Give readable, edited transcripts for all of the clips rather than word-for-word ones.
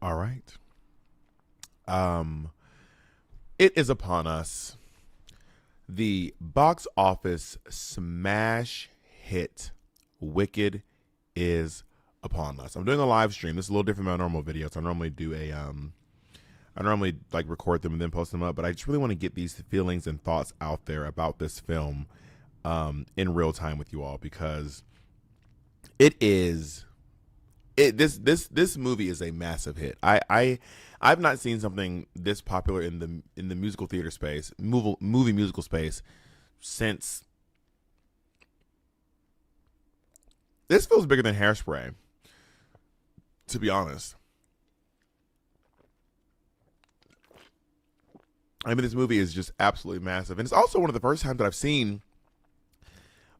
All right. Um, it is upon us. The box office smash hit Wicked is upon us. I'm doing a live stream. This is a little different than my normal videos. I normally like record them and then post them up, but I just really want to get these feelings and thoughts out there about this film in real time with you all, because it is this movie is a massive hit. I've not seen something this popular in the musical theater space, movie musical space, since this feels bigger than Hairspray, to be honest. I mean, this movie is just absolutely massive, and it's also one of the first times that I've seen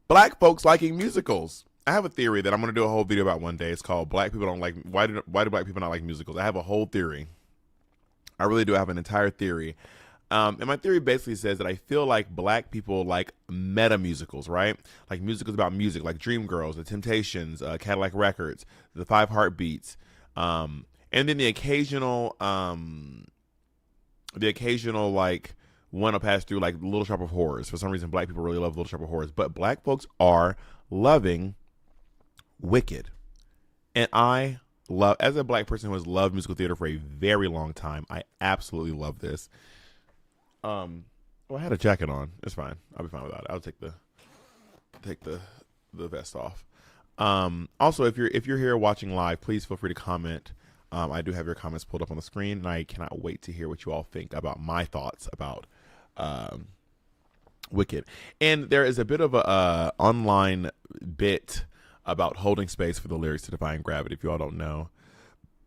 black folks liking musicals. I have a theory that I'm going to do a whole video about one day. It's called "Black People Don't Like Why do Black People Not Like Musicals?" I have a whole theory. I really do have an entire theory. And my theory basically says that I feel like black people like meta musicals, right? Like musicals about music, like Dreamgirls, The Temptations, Cadillac Records, The Five Heartbeats, and then the occasional like one will pass through, like Little Shop of Horrors. For some reason, black people really love Little Shop of Horrors, but black folks are loving Wicked, and I love, as a black person who has loved musical theater for a very long time, I absolutely love this. Well, I had a jacket on. It's fine. I'll be fine with that. I'll take the vest off. Also, if you're here watching live, please feel free to comment. I do have your comments pulled up on the screen, and I cannot wait to hear what you all think about my thoughts about Wicked. And there is a bit of a online bit about holding space for the lyrics to Defying Gravity. If you all don't know,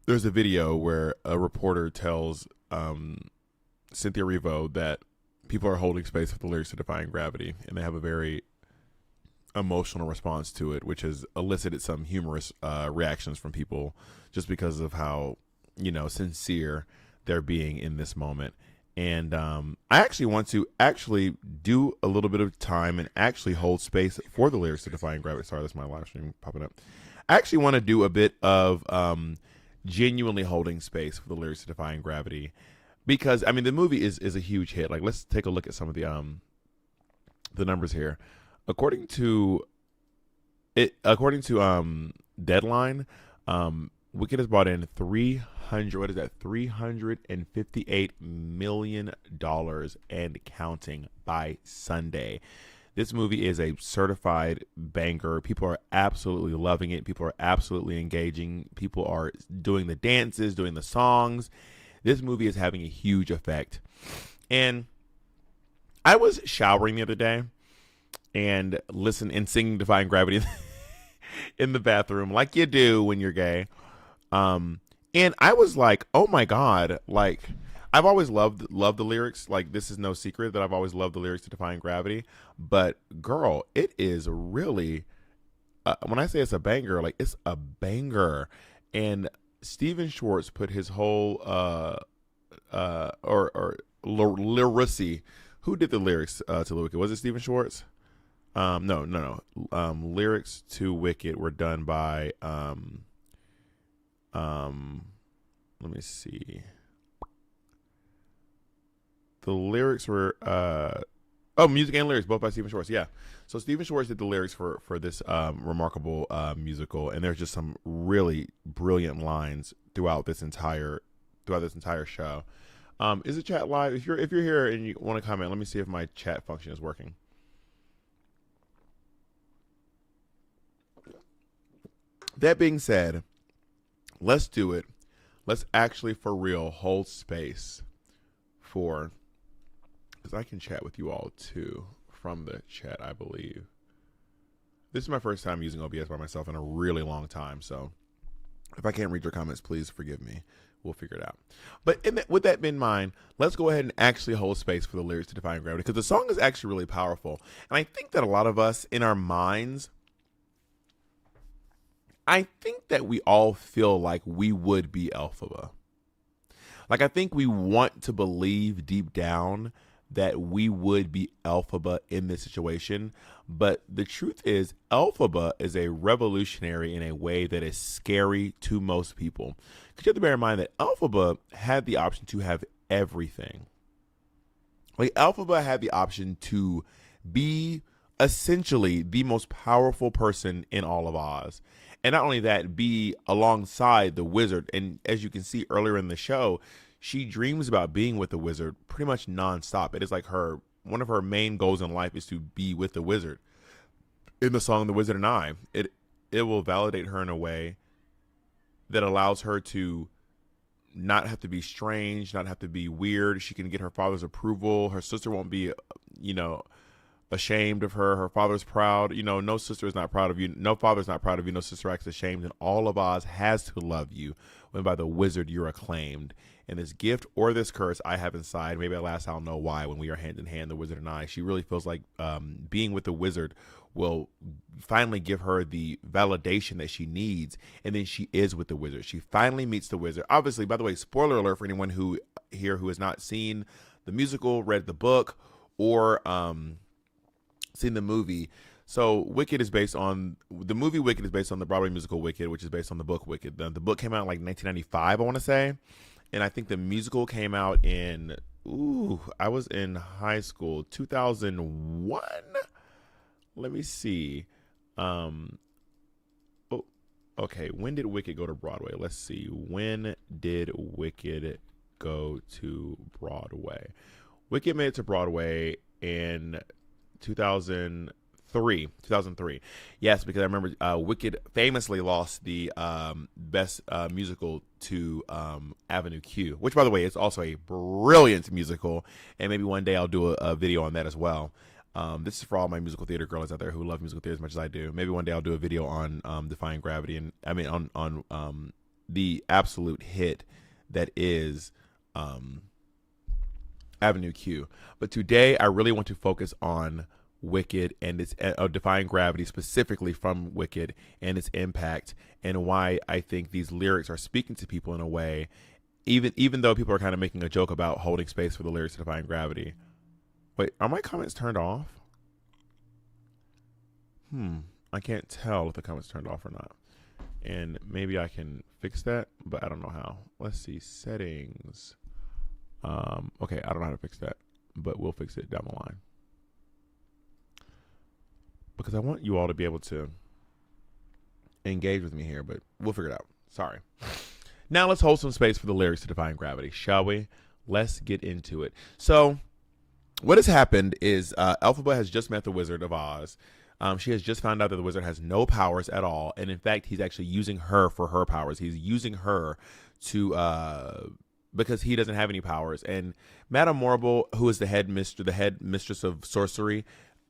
there's a video where a reporter tells Cynthia Erivo that people are holding space for the lyrics to Defying Gravity, and they have a very emotional response to it, which has elicited some humorous reactions from people just because of how, sincere they're being in this moment. And I actually want to do a little bit of time and actually hold space for the lyrics to Defying Gravity. Sorry, that's my live stream popping up. I actually want to do a bit of genuinely holding space for the lyrics to Defying Gravity, because I mean the movie is a huge hit. Like, let's take a look at some of the numbers here. According to Deadline, Wicked has brought in $358 million and counting by Sunday. This movie is a certified banger. People are absolutely loving it. People are absolutely engaging. People are doing the dances, doing the songs. This movie is having a huge effect. And I was showering the other day and singing Defying Gravity in the bathroom, like you do when you're gay. And I was like, oh my God, like I've always loved the lyrics. Like, this is no secret that I've always loved the lyrics to Defying Gravity. But girl, it is really, when I say it's a banger, like it's a banger. And Steven Schwartz put his whole, lyrici. Who did the lyrics to Wicked? Was it Steven Schwartz? No. Lyrics to Wicked were done by let me see. The lyrics were music and lyrics both by Steven Schwartz. Yeah. So Steven Schwartz did the lyrics for this remarkable musical, and there's just some really brilliant lines throughout this entire show. Is the chat live? If you're here and you want to comment, let me see if my chat function is working. That being said, let's do it. Let's actually, for real, hold space for, because I can chat with you all too from the chat, I believe. This is my first time using OBS by myself in a really long time, so if I can't read your comments, please forgive me. We'll figure it out. But with that in mind, let's go ahead and actually hold space for the lyrics to Defying Gravity, because the song is actually really powerful. And I think that a lot of us in our minds, I think that we all feel like we would be Elphaba. Like, I think we want to believe deep down that we would be Elphaba in this situation. But the truth is, Elphaba is a revolutionary in a way that is scary to most people. Because you have to bear in mind that Elphaba had the option to have everything. Like, Elphaba had the option to be essentially the most powerful person in all of Oz. And not only that, be alongside the wizard. And as you can see earlier in the show, she dreams about being with the wizard pretty much nonstop. It is like one of her main goals in life is to be with the wizard. In the song The Wizard and I, it will validate her in a way that allows her to not have to be strange, not have to be weird. She can get her father's approval. Her sister won't be, ashamed of her. Her father's proud. No sister is not proud of you. No father's not proud of you. No sister acts ashamed. And all of Oz has to love you when by the wizard you're acclaimed. And this gift or this curse I have inside, maybe at last I'll know why when we are hand in hand, the wizard and I. She really feels like being with the wizard will finally give her the validation that she needs. And then she is with the wizard. She finally meets the wizard. Obviously, by the way, spoiler alert for anyone who has not seen the musical, read the book, or seen the movie. So Wicked is based on the movie. Wicked is based on the Broadway musical Wicked, which is based on the book Wicked. The book came out in like 1995, I want to say, and I think the musical came out in I was in high school, 2001. Let me see. Okay. When did Wicked go to Broadway? Let's see. When did Wicked go to Broadway? Wicked made it to Broadway in 2003. Yes, because I remember Wicked famously lost the best musical to Avenue Q, which, by the way, is also a brilliant musical. And maybe one day I'll do a video on that as well. This is for all my musical theater girls out there who love musical theater as much as I do. Maybe one day I'll do a video on Defying Gravity, and I mean on the absolute hit that is Avenue Q. But today I really want to focus on Wicked and its Defying Gravity, specifically from Wicked, and its impact, and why I think these lyrics are speaking to people in a way, even though people are kind of making a joke about holding space for the lyrics to Defying Gravity. Wait, are my comments turned off? I can't tell if the comments turned off or not. And maybe I can fix that, but I don't know how. Let's see, settings. Okay, I don't know how to fix that, but we'll fix it down the line. Because I want you all to be able to engage with me here, but we'll figure it out. Sorry. Now let's hold some space for the lyrics to Defying Gravity, shall we? Let's get into it. So what has happened is Elphaba has just met the Wizard of Oz. She has just found out that the wizard has no powers at all. And in fact, he's actually using her for her powers. He's using her to because he doesn't have any powers. And Madame Morrible, who is the head mistress of sorcery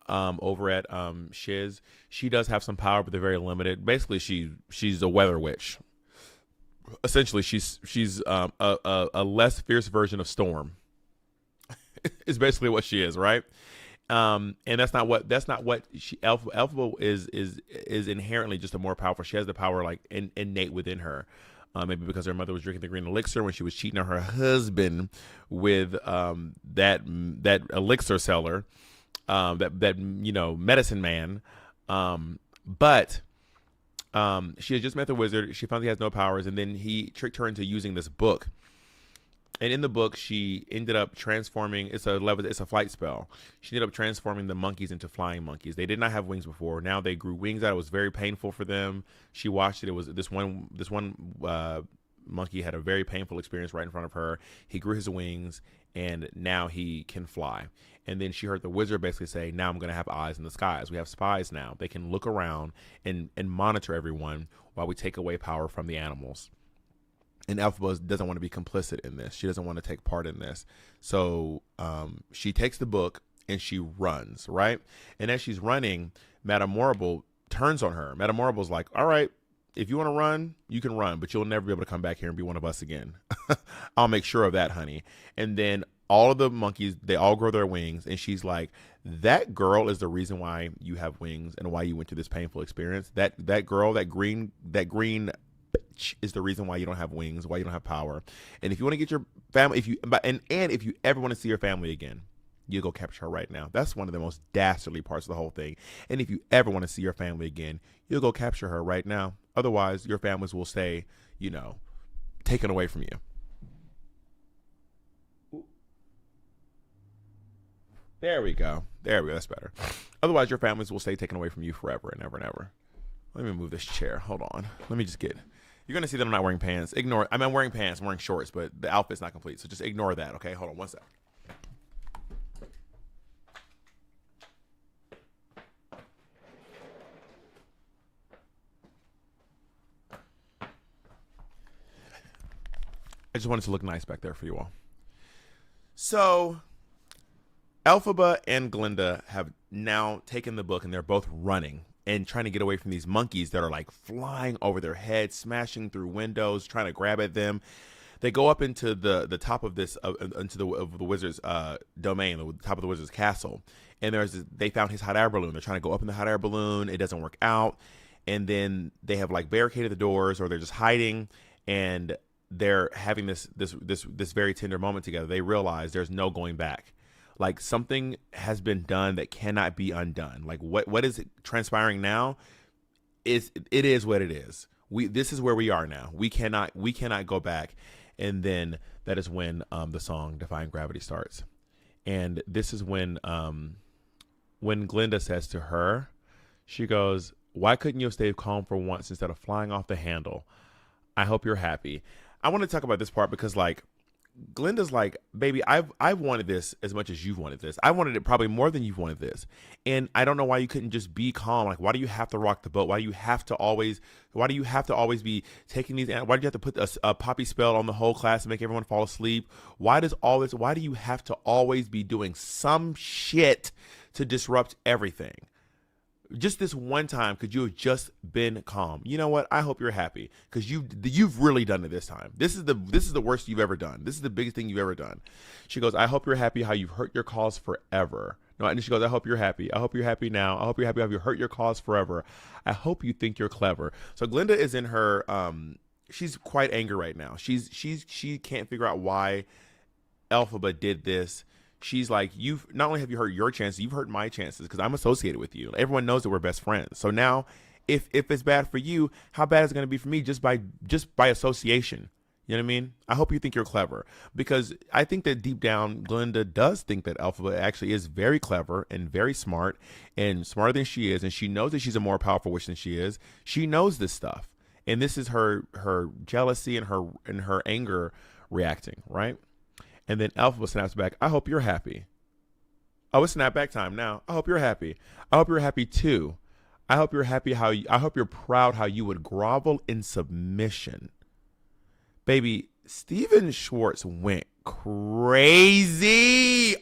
over at Shiz, she does have some power, but they're very limited. Basically, she's a weather witch. Essentially, she's a less fierce version of Storm. Is basically what she is, right? And that's not what Elphaba is inherently just a more powerful. She has the power like innate within her. Maybe because her mother was drinking the green elixir when she was cheating on her husband with that elixir seller, that medicine man. But she had just met the wizard. She found he has no powers, and then he tricked her into using this book. And in the book, she ended up transforming. It's a flight spell. She ended up transforming the monkeys into flying monkeys. They did not have wings before. Now they grew wings out. It was very painful for them. She watched it. It was this one monkey had a very painful experience right in front of her. He grew his wings, and now he can fly. And then she heard the wizard basically say, "Now I'm going to have eyes in the skies. We have spies now. They can look around and monitor everyone while we take away power from the animals." And Elphaba doesn't want to be complicit in this. She doesn't want to take part in this. So she takes the book and she runs, right? And as she's running, Madame Morrible turns on her. Madame Morrible's like, "All right, if you want to run, you can run, but you'll never be able to come back here and be one of us again." I'll make sure of that, honey. And then all of the monkeys, they all grow their wings. And she's like, "That girl is the reason why you have wings and why you went through this painful experience. That girl, that green is the reason why you don't have wings, why you don't have power. And if you want to get your family, if you ever want to see your family again, you go capture her right now. That's one of the most dastardly parts of the whole thing. And if you ever want to see your family again, you'll go capture her right now. Otherwise, your families will stay, taken away from you. There we go. That's better. Otherwise, your families will stay taken away from you forever and ever and ever. Let me move this chair. Hold on. Let me just get. You're going to see that I'm not wearing pants. Ignore. I'm wearing pants. I'm wearing shorts, but the outfit's not complete. So just ignore that, okay? Hold on one sec. I just wanted to look nice back there for you all. So Elphaba and Glinda have now taken the book, and they're both running and trying to get away from these monkeys that are like flying over their heads, smashing through windows, trying to grab at them. They go up into the top of this, into the wizard's domain, the top of the wizard's castle. And they found his hot air balloon. They're trying to go up in the hot air balloon. It doesn't work out. And then they have like barricaded the doors, or they're just hiding, and they're having this very tender moment together. They realize there's no going back. Like, something has been done that cannot be undone. Like, what is transpiring now is what it is. This is where we are now. We cannot go back. And then that is when the song Defying Gravity starts. And this is when Glinda says to her, she goes, "Why couldn't you have stayed calm for once instead of flying off the handle? I hope you're happy." I want to talk about this part because, like, Glinda's like, "Baby, I've wanted this as much as you've wanted this. I wanted it probably more than you've wanted this. And I don't know why you couldn't just be calm. Like, why do you have to rock the boat? Why do you have to always be taking these? Why do you have to put a poppy spell on the whole class and make everyone fall asleep? Why do you have to always be doing some shit to disrupt everything? Just this one time, could you have just been calm? You know what? I hope you're happy because you've really done it this time. This is the worst you've ever done. This is the biggest thing you've ever done." She goes, "I hope you're happy how you've hurt your cause forever." No, and she goes, "I hope you're happy. I hope you're happy now. I hope you're happy how you hurt your cause forever. I hope you think you're clever." So Glinda is in her she's quite angry right now. She can't figure out why Elphaba did this. She's like, "You've not only have you hurt your chances, you've hurt my chances because I'm associated with you. Everyone knows that we're best friends. So now, if it's bad for you, how bad is it going to be for me just by association?" You know what I mean? I hope you think you're clever, because I think that deep down, Glinda does think that Elphaba actually is very clever and very smart, and smarter than she is, and she knows that she's a more powerful witch than she is. She knows this stuff, and this is her jealousy and her anger reacting, right? And then Elphaba snaps back, "I hope you're happy." Oh, it's snapback time now. I hope you're happy. I hope you're happy too. I hope you're happy I hope you're proud how you would grovel in submission. Baby, Steven Schwartz went crazy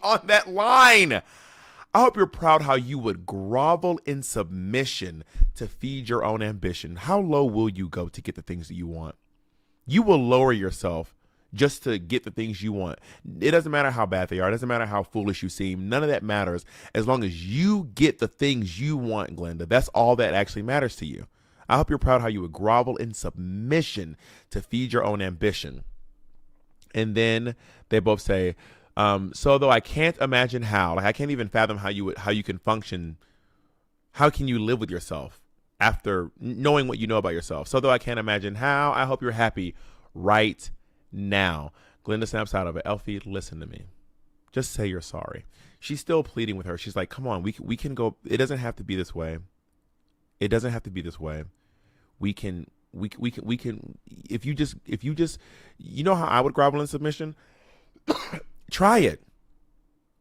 on that line. I hope you're proud how you would grovel in submission to feed your own ambition. How low will you go to get the things that you want? You will lower yourself just to get the things you want. It doesn't matter how bad they are. It doesn't matter how foolish you seem. None of that matters as long as you get the things you want, Glinda. That's all that actually matters to you. I hope you're proud how you would grovel in submission to feed your own ambition. And then they both say, "So though I can't imagine how, like I can't even fathom how you can function. How can you live with yourself after knowing what you know about yourself? So though I can't imagine how, I hope you're happy right now." Glinda snaps out of it. "Elfie, listen to me. Just say you're sorry." She's still pleading with her. She's like, "Come on, we can go. It doesn't have to be this way. It doesn't have to be this way. We can. If you just, you know how I would grovel in submission. Try it.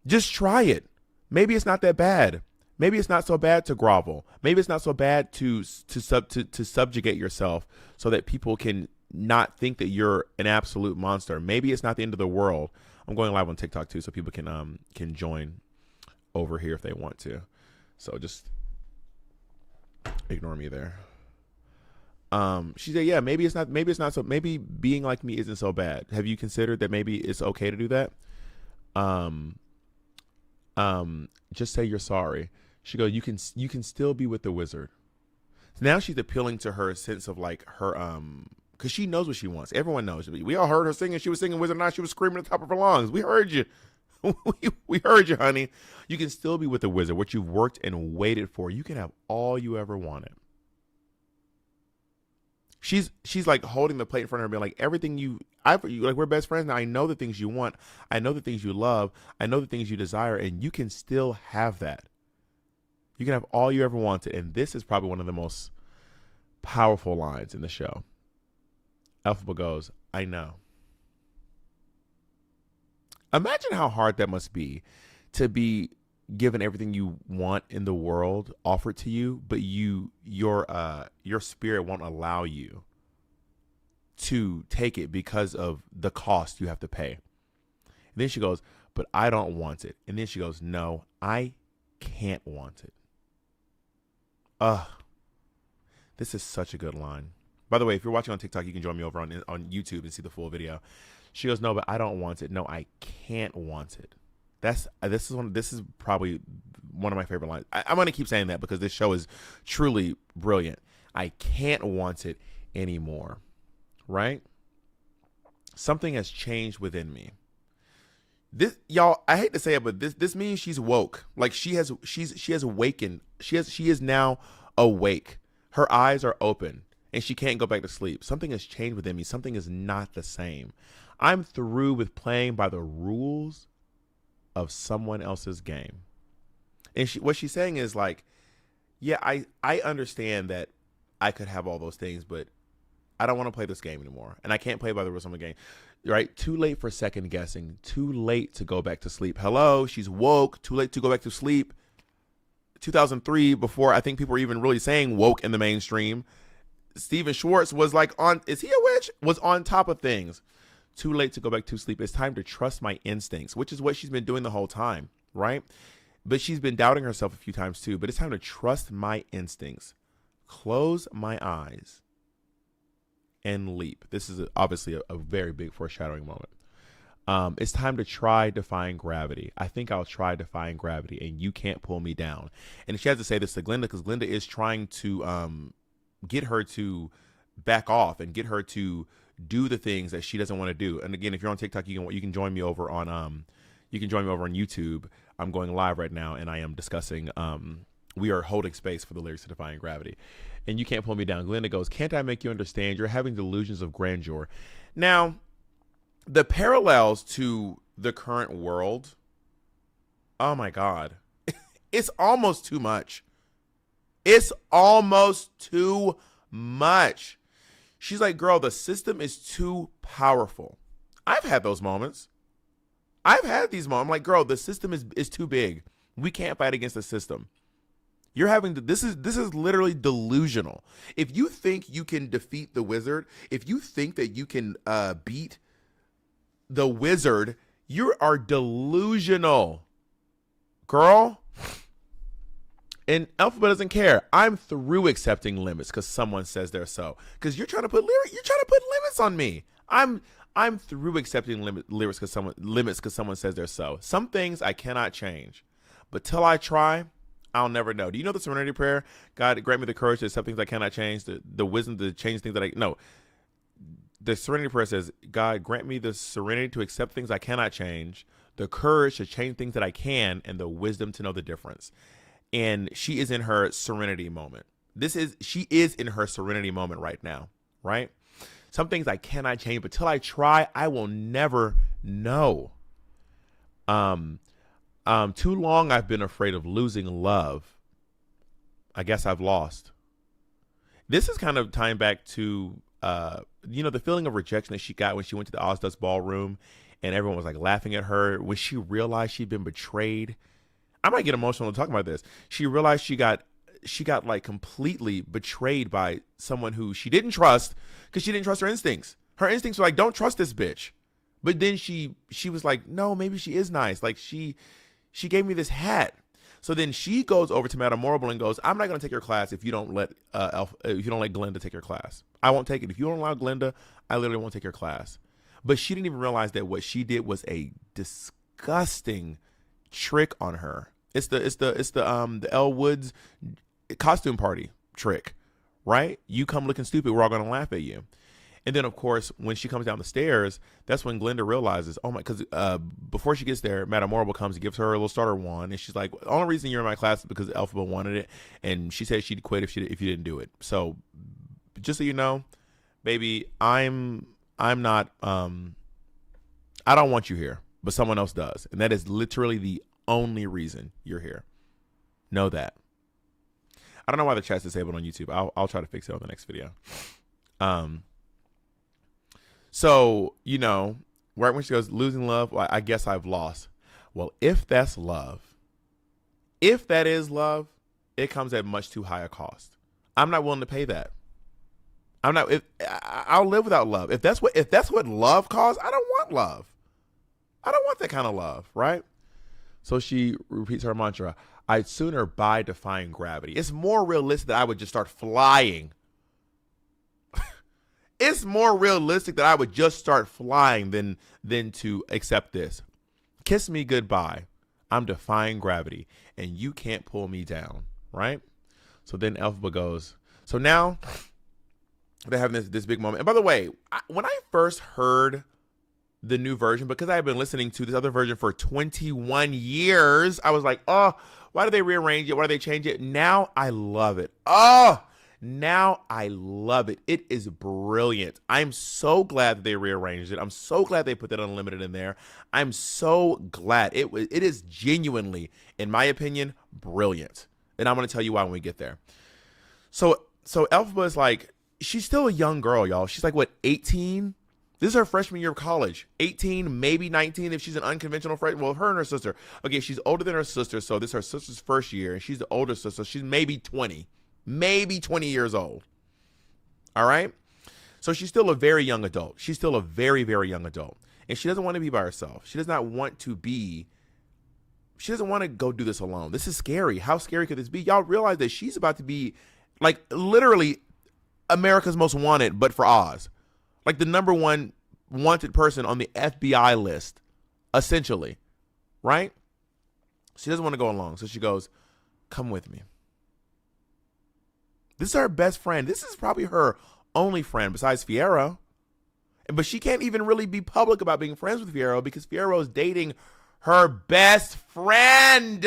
Just try it. Maybe it's not that bad. Maybe it's not so bad to grovel. Maybe it's not so bad to subjugate yourself so that people can not think that you're an absolute monster. Maybe it's not the end of the world." I'm going live on TikTok too, so people can join over here if they want to. So just ignore me there. She said, "Yeah, maybe it's not so. Maybe being like me isn't so bad. Have you considered that maybe it's okay to do that? Just say you're sorry." She goes, you can still be with the wizard." So now she's appealing to her sense of like her because she knows what she wants. Everyone knows. We all heard her singing. She was singing Wizard of Oz. She was screaming at the top of her lungs. We heard you. we heard you, honey. You can still be with the wizard, what you've worked and waited for. You can have all you ever wanted. She's like holding the plate in front of her, being like, everything like, we're best friends now. I know the things you want. I know the things you love. I know the things you desire, and you can still have that. You can have all you ever wanted. And this is probably one of the most powerful lines in the show. Elphaba goes, I know. Imagine how hard that must be to be given everything you want in the world offered to you, but your spirit won't allow you to take it because of the cost you have to pay. And then she goes, but I don't want it. And then she goes, no, I can't want it. This is such a good line. By the way, if you're watching on TikTok, you can join me over on YouTube and see the full video. She goes, no, but I don't want it. No, I can't want it. This is probably one of my favorite lines. I'm going to keep saying that because this show is truly brilliant. I can't want it anymore. Right? Something has changed within me. This, y'all, I hate to say it, but this means she's woke. Like she has awakened. She is now awake. Her eyes are open and she can't go back to sleep. Something has changed within me. Something is not the same. I'm through with playing by the rules of someone else's game. And what she's saying is like, yeah, I understand that I could have all those things, but I don't want to play this game anymore. And I can't play by the rules of the game. Right? Too late for second guessing. Too late to go back to sleep. Hello, she's woke. Too late to go back to sleep. 2003, before I think people were even really saying woke in the mainstream, Steven Schwartz was like is he a witch? Was on top of things. Too late to go back to sleep. It's time to trust my instincts, which is what she's been doing the whole time, right? But she's been doubting herself a few times too. But it's time to trust my instincts. Close my eyes and leap. This is obviously a very big foreshadowing moment. It's time to try defying gravity. I think I'll try defying gravity, and you can't pull me down. And she has to say this to Glinda because Glinda is trying to get her to back off and get her to do the things that she doesn't want to do. And again, if you're on TikTok, you can join me over on YouTube. I'm going live right now, and I am discussing. We are holding space for the lyrics to Defying Gravity. And you can't pull me down. Glinda goes, can't I make you understand? You're having delusions of grandeur. Now, the parallels to the current world, oh my God, it's almost too much. It's almost too much. She's like, girl, the system is too powerful. I've had those moments. I've had these moments. I'm like, girl, the system is too big. We can't fight against the system. You're having this is literally delusional. If you think you can defeat the wizard, if you think that you can beat the wizard, you are delusional, girl. And Elphaba doesn't care. I'm through accepting limits because someone says they're so. Because you're trying to put limits on me. I'm through accepting limits because someone says they're so. Some things I cannot change, but till I try, I'll never know. Do you know the Serenity Prayer? God, grant me the courage to accept things I cannot change, the wisdom to change things that no. The Serenity Prayer says, God, grant me the serenity to accept things I cannot change, the courage to change things that I can, and the wisdom to know the difference. And she is in her serenity moment. She is in her serenity moment right now, right? Some things I cannot change, but till I try, I will never know. Too long I've been afraid of losing love. I guess I've lost. This is kind of tying back to the feeling of rejection that she got when she went to the Ozdust ballroom and everyone was like laughing at her when she realized she'd been betrayed. I might get emotional talking about this. She realized she got like completely betrayed by someone who she didn't trust because she didn't trust her instincts. Her instincts were like, don't trust this bitch. But then she was like, no, maybe she is nice. Like she gave me this hat. So then she goes over to Madame Morrible and goes, I'm not going to take your class if you don't let Glinda take your class. I won't take it. If you don't allow Glinda, I literally won't take your class. But she didn't even realize that what she did was a disgusting trick on her. It's the Elle Woods costume party trick, right? You come looking stupid, we're all going to laugh at you. And then, of course, when she comes down the stairs, that's when Glinda realizes, oh my, because before she gets there, Madame Horrible comes and gives her a little starter wand, and she's like, the only reason you're in my class is because Elphaba wanted it, and she said she'd quit if you didn't do it. So, just so you know, baby, I'm not, I don't want you here, but someone else does, and that is literally the only reason you're here. Know that. I don't know why the chat's disabled on YouTube. I'll try to fix it on the next video. So, you know, right when she goes, losing love, well, I guess I've lost. Well, if that's love, if that is love, it comes at much too high a cost. I'm not willing to pay that. I'll live without love. If that's what love costs, I don't want love. I don't want that kind of love, right? So she repeats her mantra, I'd sooner buy Defying Gravity. It's more realistic that I would just start flying. It's more realistic that I would just start flying than to accept this. Kiss me goodbye. I'm defying gravity, and you can't pull me down, right? So then Elphaba goes. So now they're having this big moment. And by the way, when I first heard the new version, because I had been listening to this other version for 21 years, I was like, oh, why do they rearrange it? Why do they change it? Now I love it. Oh, now I love it. It is brilliant. I'm so glad that they rearranged it. I'm so glad they put that unlimited in there. I'm so glad. It is genuinely, in my opinion, brilliant. And I'm going to tell you why when we get there. So Elphaba is like, she's still a young girl, y'all. She's like, what, 18? This is her freshman year of college. 18, maybe 19 if she's an unconventional freshman. Well, her and her sister. Okay, she's older than her sister, so this is her sister's first year, and she's the older sister. She's maybe 20. Maybe 20 years old. All right? So she's still a very young adult. She's still a very, very young adult. And she doesn't want to be by herself. She does not want to be, she doesn't want to go do this alone. This is scary. How scary could this be? Y'all realize that she's about to be, like, literally America's Most Wanted, but for Oz. Like the number one wanted person on the FBI list, essentially. Right? She doesn't want to go alone. So she goes, come with me. This is her best friend. This is probably her only friend besides Fiero. But she can't even really be public about being friends with Fiero because Fiero is dating her best friend.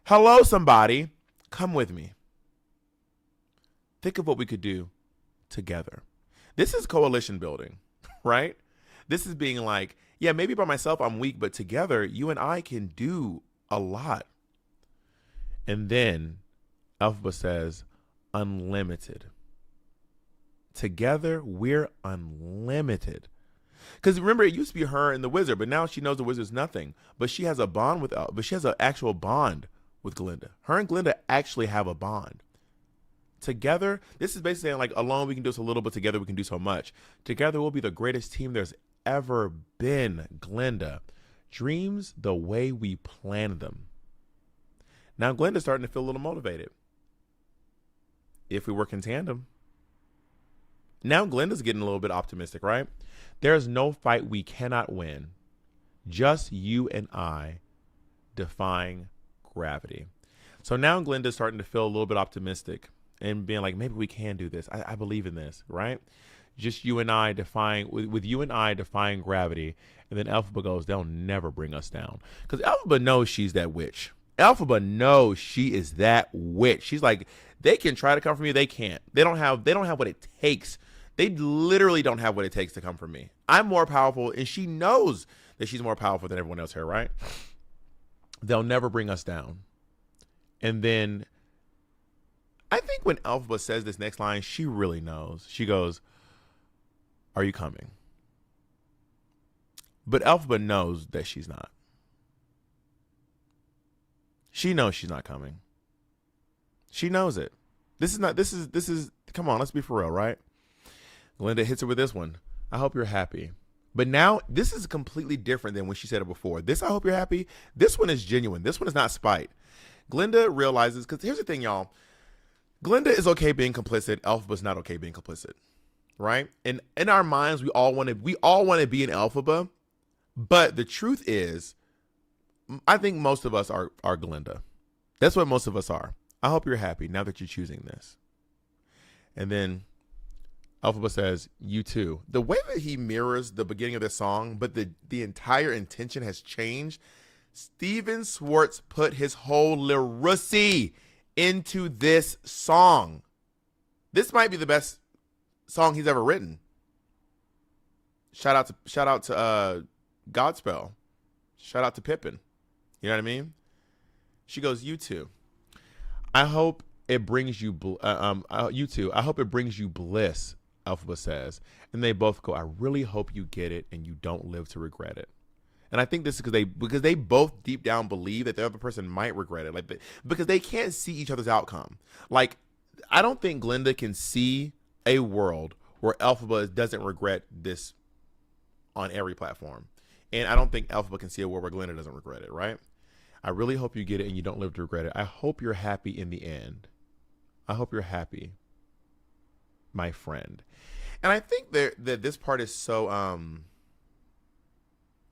Hello, somebody. Come with me. Think of what we could do together. This is coalition building, right? This is being like, yeah, maybe by myself I'm weak, but together you and I can do a lot. And then Elphaba says, unlimited. Together, we're unlimited. Because remember, it used to be her and the wizard, but now she knows the wizard's nothing. But she has a bond with, but she has an actual bond with Glinda. Her and Glinda actually have a bond. Together, this is basically saying like alone we can do so little, but together we can do so much. Together we'll be the greatest team there's ever been, Glinda. Dreams the way we plan them. Now Glinda's starting to feel a little motivated. If we work in tandem. Now Glinda's getting a little bit optimistic, right? There's no fight we cannot win. Just you and I defying gravity. So now Glinda's starting to feel a little bit optimistic and being like, maybe we can do this. I believe in this, right? Just you and I defying, with you and I defying gravity. And then Elphaba goes, they'll never bring us down. Because Elphaba knows she's that witch. Elphaba knows she is that witch. She's like, they can try to come for me. They can't. They don't have what it takes. They literally don't have what it takes to come for me. I'm more powerful, and she knows that she's more powerful than everyone else here, right? They'll never bring us down. And then I think when Elphaba says this next line, she really knows. She goes, are you coming? But Elphaba knows that she's not. She knows she's not coming. She knows it. This is, come on, let's be for real, right? Glinda hits her with this one. I hope you're happy. But now, this is completely different than when she said it before. This, I hope you're happy. This one is genuine. This one is not spite. Glinda realizes, because here's the thing, y'all. Glinda is okay being complicit. Elphaba's not okay being complicit, right? And in our minds, we all want to be an Elphaba. But the truth is, I think most of us are Glinda. That's what most of us are. I hope you're happy now that you're choosing this. And then Elphaba says, "You too." The way that he mirrors the beginning of this song, but the entire intention has changed. Steven Schwartz put his whole lyricy into this song. This might be the best song he's ever written. Shout out to Godspell. Shout out to Pippin. You know what I mean? She goes, "You too. I hope it brings you you too. I hope it brings you bliss." Elphaba says, and they both go, "I really hope you get it and you don't live to regret it." And I think this is because they both deep down believe that the other person might regret it, because they can't see each other's outcome. Like, I don't think Glenda can see a world where Elphaba doesn't regret this on every platform, and I don't think Elphaba can see a world where Glenda doesn't regret it. Right? I really hope you get it and you don't live to regret it. I hope you're happy in the end. I hope you're happy, my friend. And I think that this part is so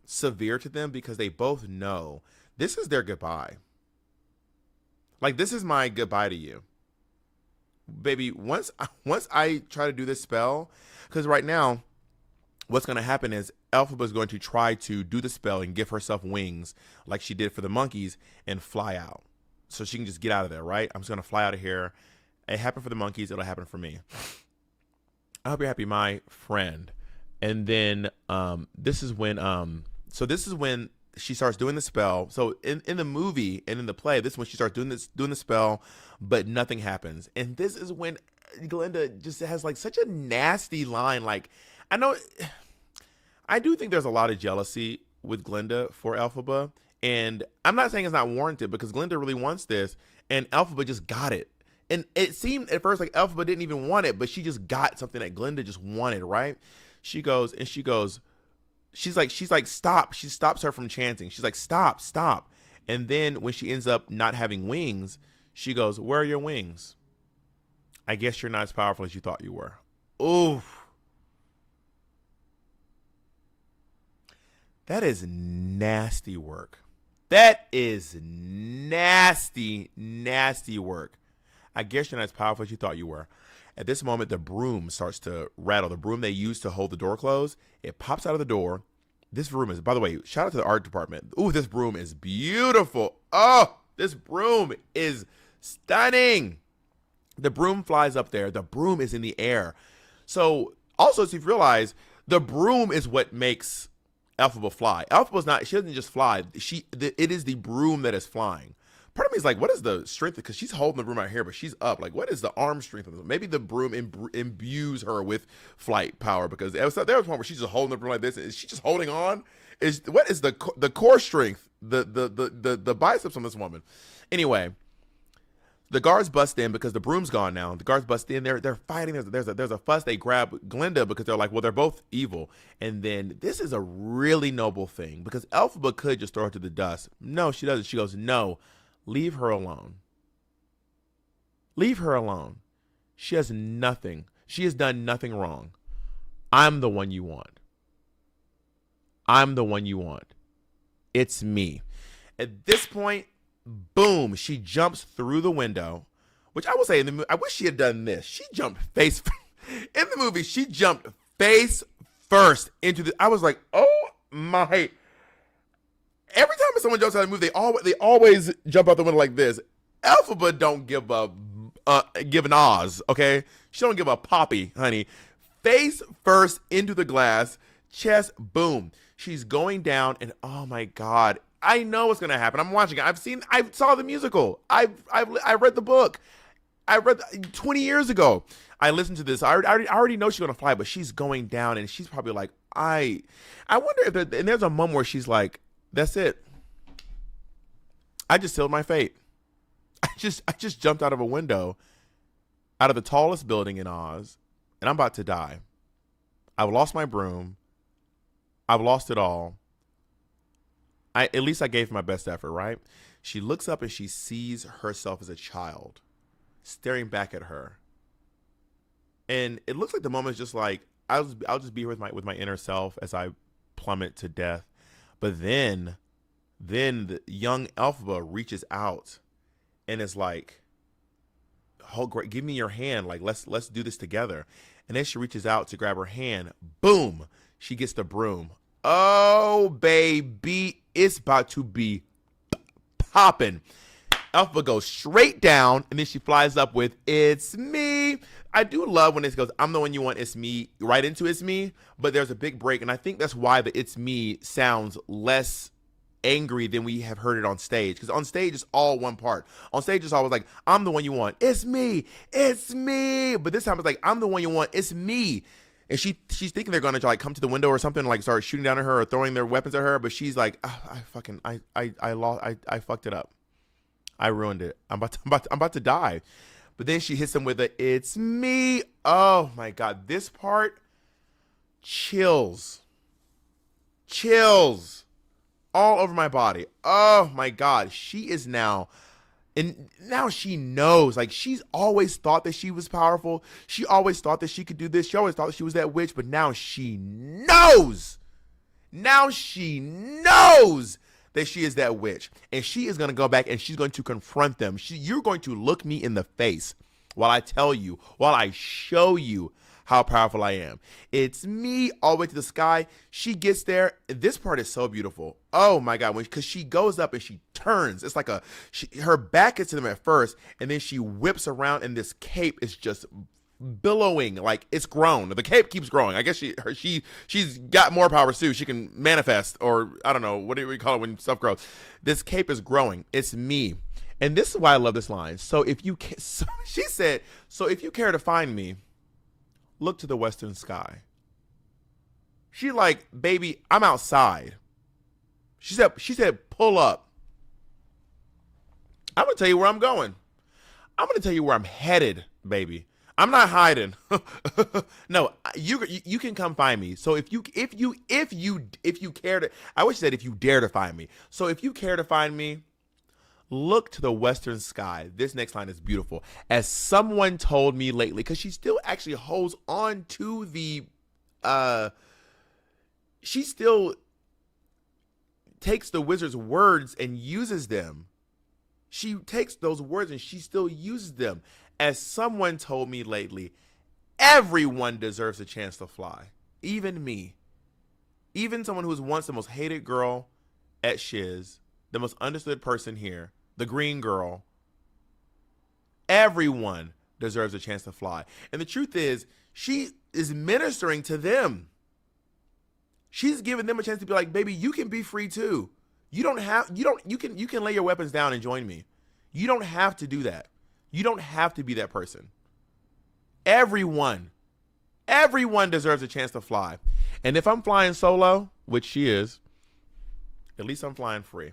severe to them because they both know this is their goodbye. Like, this is my goodbye to you, baby. Once I try to do this spell, because right now what's going to happen is Elphaba is going to try to do the spell and give herself wings like she did for the monkeys and fly out so she can just get out of there. Right? I'm just going to fly out of here. It happened for the monkeys. It'll happen for me. I hope you're happy, my friend. And then this is when she starts doing the spell. So in the movie and in the play, this is when she starts doing the spell, but nothing happens. And this is when Glenda just has like such a nasty line. Like, I do think there's a lot of jealousy with Glenda for Elphaba, and I'm not saying it's not warranted because Glenda really wants this, and Elphaba just got it. And it seemed at first like Elphaba didn't even want it, but she just got something that Glenda just wanted, right? She's like, stop. She stops her from chanting. She's like, stop. And then when she ends up not having wings, she goes, "Where are your wings? I guess you're not as powerful as you thought you were." Oof. That is nasty work. That is nasty work. I guess you're not as powerful as you thought you were. At this moment, the broom starts to rattle. The broom they use to hold the door closed, it pops out of the door. This broom is, by the way, shout out to the art department. Ooh, this broom is beautiful. Oh, this broom is stunning. The broom flies up there. The broom is in the air. So also, if you realize, the broom is what makes Elphaba fly. Elphaba's not, she doesn't just fly. It is the broom that is flying. Part of me is like, what is the strength? Because she's holding the broom right here, but she's up. Like, what is the arm strength of this? Maybe the broom imbues her with flight power, because there was a point where she's just holding the broom like this. Is she just holding on? What is the core strength? The biceps on this woman. Anyway, the guards bust in because the broom's gone now. The guards bust in. They're fighting. There's a fuss. They grab Glenda because they're like, well, they're both evil. And then this is a really noble thing because Elphaba could just throw her to the dust. No, she doesn't. She goes, "No. Leave her alone. Leave her alone. She has nothing. She has done nothing wrong. I'm the one you want. I'm the one you want. It's me." At this point, boom, she jumps through the window, which I will say, I wish she had done this. She jumped face in the movie. She jumped face first into the. I was like, oh my. Every time someone jumps out of the movie, they always jump out the window like this. Elphaba don't give an Oz, okay? She don't give a poppy, honey. Face first into the glass, chest, boom. She's going down, and oh my God, I know what's gonna happen. I'm watching it. I saw the musical. I read the book. I read 20 years ago. I listened to this. I already know she's gonna fly, but she's going down, and she's probably like, I wonder if and there's a moment where she's like, "That's it. I just sealed my fate. I just jumped out of a window, out of the tallest building in Oz, and I'm about to die. I've lost my broom. I've lost it all. At least I gave my best effort, right?" She looks up and she sees herself as a child staring back at her. And it looks like the moment is just like, I'll just be here with my inner self as I plummet to death. But then the young Elphaba reaches out and is like, give me your hand. Like, let's do this together. And then she reaches out to grab her hand. Boom. She gets the broom. Oh, baby. It's about to be popping. Elphaba goes straight down, and then she flies up with, "It's me." I do love when it goes, "I'm the one you want, it's me," right into "it's me," but there's a big break, and I think that's why the "it's me" sounds less angry than we have heard it on stage, because on stage it's all one part. On stage it's always like, "I'm the one you want, it's me, it's me," but this time it's like, "I'm the one you want, it's me." And she's thinking they're gonna like come to the window or something, like start shooting down at her or throwing their weapons at her, but she's like, I fucked it up. I ruined it. I'm about to die. But then she hits him with a "it's me." Oh my God. This part, chills all over my body. Oh my God. She is now, and now she knows, like, she's always thought that she was powerful. She always thought that she could do this. She always thought that she was that witch, but now she knows. Now she knows that she is that witch, and she is going to go back and she's going to confront them. You're going to look me in the face while I tell you, while I show you how powerful I am. It's me all the way to the sky. She gets there. This part is so beautiful. Oh my God. Because she goes up and she turns. It's like her back is to them at first, and then she whips around, and this cape is just billowing, like it's grown. The cape keeps growing. I guess she's got more powers too. She can manifest, or I don't know, what do we call it when stuff grows? This cape is growing. It's me. And this is why I love this line. She said, "So if you care to find me, look to the western sky." She like, "Baby, I'm outside." She said, "Pull up. I'm gonna tell you where I'm going. I'm gonna tell you where I'm headed, baby. I'm not hiding." No, you can come find me. So if you care to, I wish you said if you dare to find me. So if you care to find me, look to the western sky. This next line is beautiful. As someone told me lately, because she still actually holds on to the, she still takes the wizard's words and uses them. She takes those words and she still uses them. As someone told me lately, everyone deserves a chance to fly. Even me. Even someone who was once the most hated girl at Shiz, the most understood person here, the green girl. Everyone deserves a chance to fly. And the truth is, she is ministering to them. She's giving them a chance to be like, "Baby, you can be free too. You can lay your weapons down and join me. You don't have to do that. You don't have to be that person. Everyone deserves a chance to fly. And if I'm flying solo, which she is, at least I'm flying free."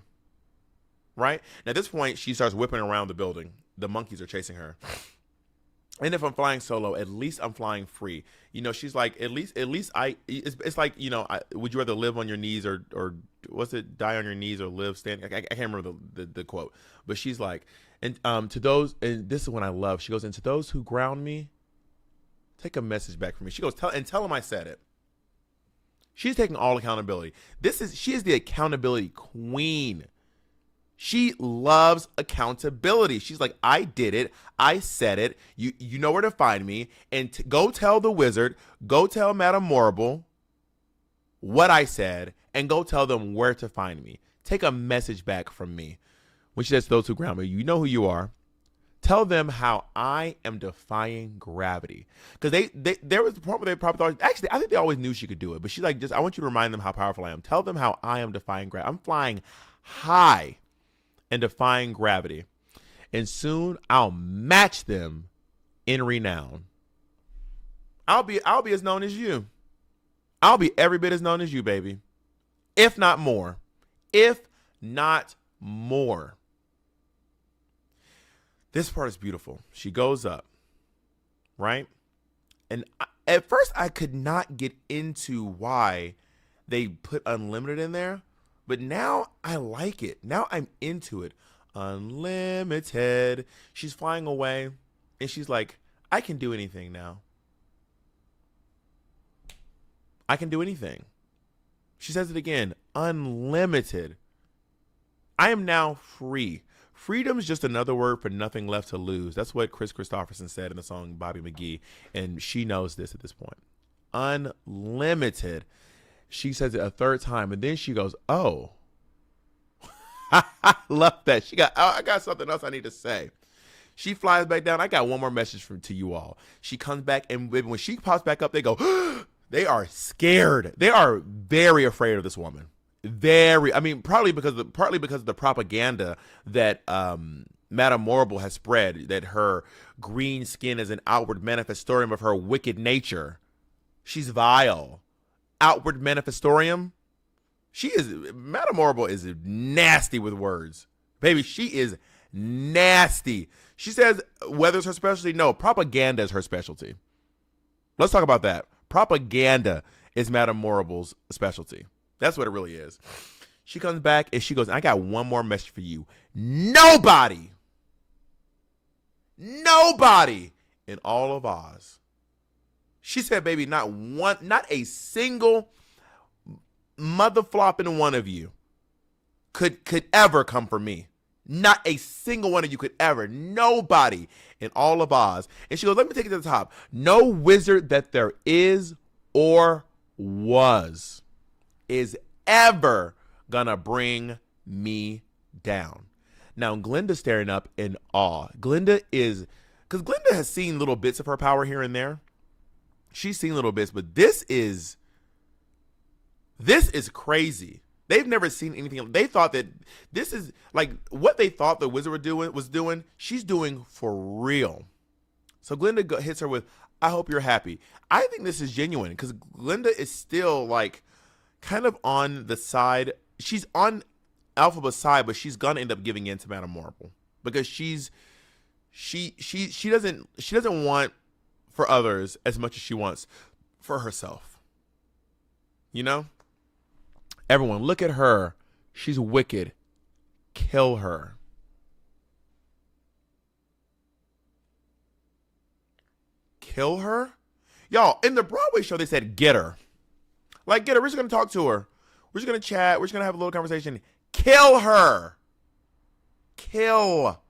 Right? Now, at this point, she starts whipping around the building. The monkeys are chasing her. And if I'm flying solo, at least I'm flying free. You know, she's like, at least it's like, you know, would you rather live on your knees or what's it, die on your knees or live standing? I can't remember the quote, but she's like, and to those, and this is when I love, she goes, "And to those who ground me, take a message back from me." She goes, tell them I said it. She's taking all accountability. She is the accountability queen. She loves accountability. She's like, "I did it. I said it. You know where to find me. And go tell the wizard, go tell Madame Morrible what I said, and go tell them where to find me. Take a message back from me." When she says, "Those who ground me, you know who you are. Tell them how I am defying gravity." Because there was a point where they probably thought, actually, I think they always knew she could do it. But she's like, I want you to remind them how powerful I am. Tell them how I am defying gravity. I'm flying high and defying gravity. And soon I'll match them in renown. I'll be as known as you. I'll be every bit as known as you, baby. If not more. If not more. This part is beautiful. She goes up, right? And at first I could not get into why they put unlimited in there, but now I like it. Now I'm into it. Unlimited. She's flying away, and she's like, "I can do anything now. I can do anything." She says it again. Unlimited. I am now free. Freedom's just another word for nothing left to lose. That's what Chris Christopherson said in the song Bobby McGee, and she knows this at this point. Unlimited. She says it a third time, and then she goes, "Oh, I love that." I got something else I need to say. She flies back down. I got one more message to you all. She comes back, and when she pops back up, they go, they are scared. They are very afraid of this woman. I mean, partly because of the propaganda that Madame Morrible has spread, that her green skin is an outward manifestorium of her wicked nature. She's vile. Outward manifestorium. Madame Morrible is nasty with words. Baby, she is nasty. She says weather's her specialty. No, propaganda is her specialty. Let's talk about that. Propaganda is Madame Morrible's specialty. That's what it really is. She comes back and she goes, "I got one more message for you. Nobody in all of Oz." She said, "Baby, not a single mother flopping one of you could ever come for me. Not a single one of you could ever. Nobody in all of Oz." And she goes, "Let me take it to the top. No wizard that there is or was is ever gonna bring me down." Now, Glinda's staring up in awe. Because Glinda has seen little bits of her power here and there. She's seen little bits, but this is crazy. They've never seen anything. They thought that this is like what they thought the wizard was doing. She's doing for real. So Glinda hits her with, "I hope you're happy." I think this is genuine because Glinda is still like kind of on the side. She's on Elphaba's side, but she's gonna end up giving in to Madame Morrible because she doesn't want for others as much as she wants for herself. You know? Everyone, look at her. She's wicked. Kill her. Kill her? Y'all, in the Broadway show, they said, "Get her." Like, get her. We're just going to talk to her. We're just going to chat. We're just going to have a little conversation. Kill her. Kill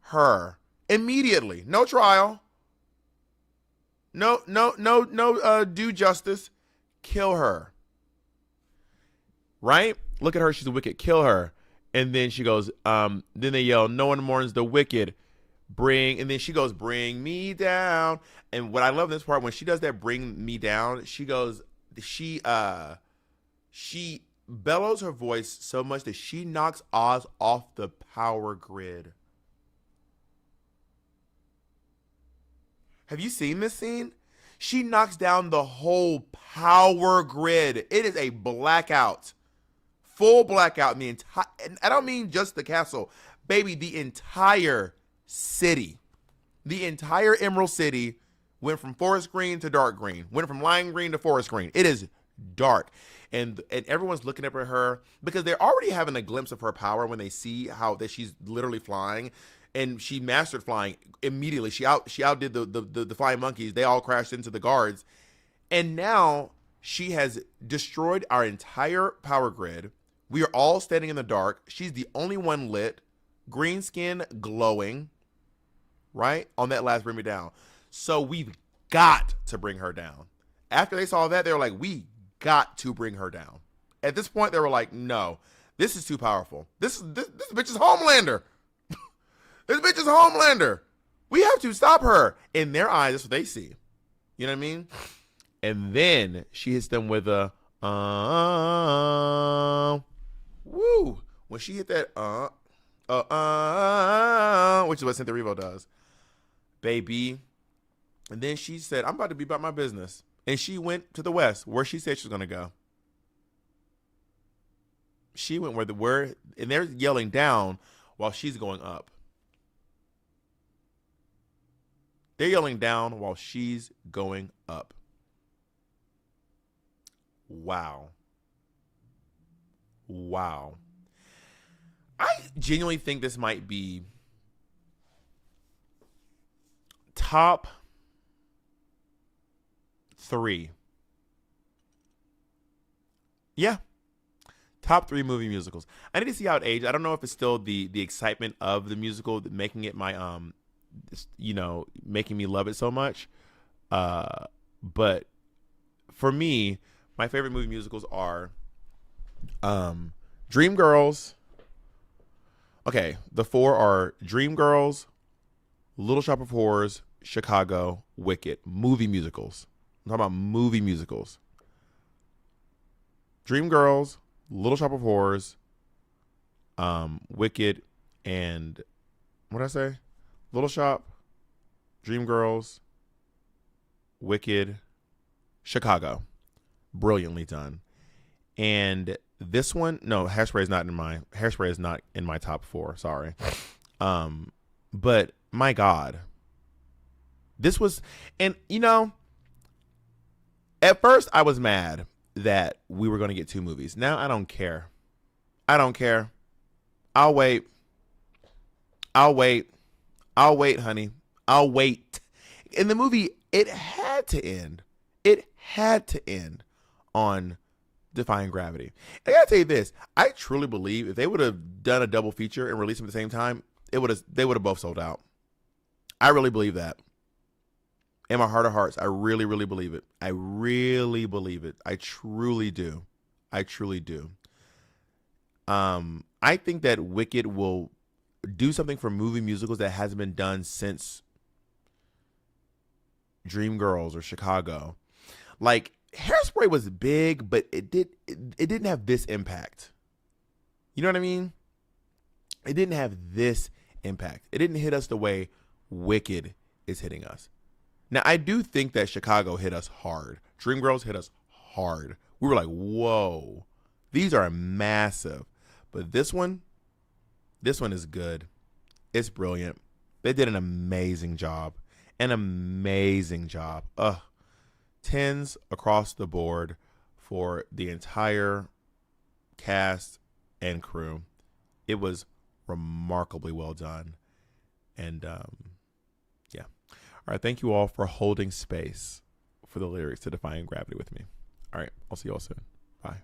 her. Immediately. No trial. No, due justice. Kill her. Right? Look at her. She's a wicked. Kill her. And then she goes, then they yell, "No one mourns the wicked. And then she goes, "Bring me down." And what I love in this part, when she does that, "Bring me down," she goes, she bellows her voice so much that she knocks Oz off the power grid. Have you seen this scene? She knocks down the whole power grid. It is a blackout. Full blackout in the entire, and I don't mean just the castle, baby, the entire city. The entire Emerald City went from forest green to dark green, went from lime green to forest green. It is dark. And everyone's looking up at her because they're already having a glimpse of her power when they see how that she's literally flying. And she mastered flying immediately. She outdid the flying monkeys. They all crashed into the guards. And now she has destroyed our entire power grid. We are all standing in the dark. She's the only one lit. Green skin glowing. Right? On that last "Bring Me Down." So we've got to bring her down. After they saw that, they were like, "We got to bring her down." At this point, they were like, "No, this is too powerful. This bitch is Homelander. This bitch is Homelander. We have to stop her." In their eyes, that's what they see. You know what I mean? And then she hits them with a woo. When she hit that which is what Cynthia Erivo does, baby. And then she said, "I'm about to be about my business." And she went to the west, where she said she was gonna go. She went and they're yelling down while she's going up. They're yelling down while she's going up. Wow. Wow. I genuinely think this might be top 3. Yeah. Top 3 movie musicals. I need to see how it aged. I don't know if it's still the excitement of the musical making it my making me love it so much. But for me, my favorite movie musicals are Dreamgirls. Okay, the 4 are Dreamgirls, Little Shop of Horrors, Chicago, Wicked. Movie musicals. I'm talking about movie musicals. Dreamgirls, Little Shop of Horrors, Wicked, and what did I say? Little Shop, Dreamgirls, Wicked, Chicago. Brilliantly done. And this one, no, Hairspray is not in my top 4. Sorry. But my God, this was, and at first I was mad that we were going to get 2 movies. Now I don't care. I'll wait, honey. I'll wait. In the movie, it had to end on Defying Gravity. And I gotta tell you this, I truly believe if they would have done a double feature and released them at the same time, they would have both sold out. I really believe that. In my heart of hearts, I really, really believe it. I really believe it. I truly do. I think that Wicked will do something for movie musicals that hasn't been done since Dreamgirls or Chicago. Like, Hairspray was big, but it didn't have this impact. You know what I mean? It didn't have this impact. It didn't hit us the way Wicked is hitting us. Now, I do think that Chicago hit us hard. Dreamgirls hit us hard. We were like, whoa, these are massive. But this one is good. It's brilliant. They did an amazing job. Ugh. 10s across the board for the entire cast and crew. It was remarkably well done. And yeah. All right. Thank you all for holding space for the lyrics to Defying Gravity with me. All right. I'll see you all soon. Bye.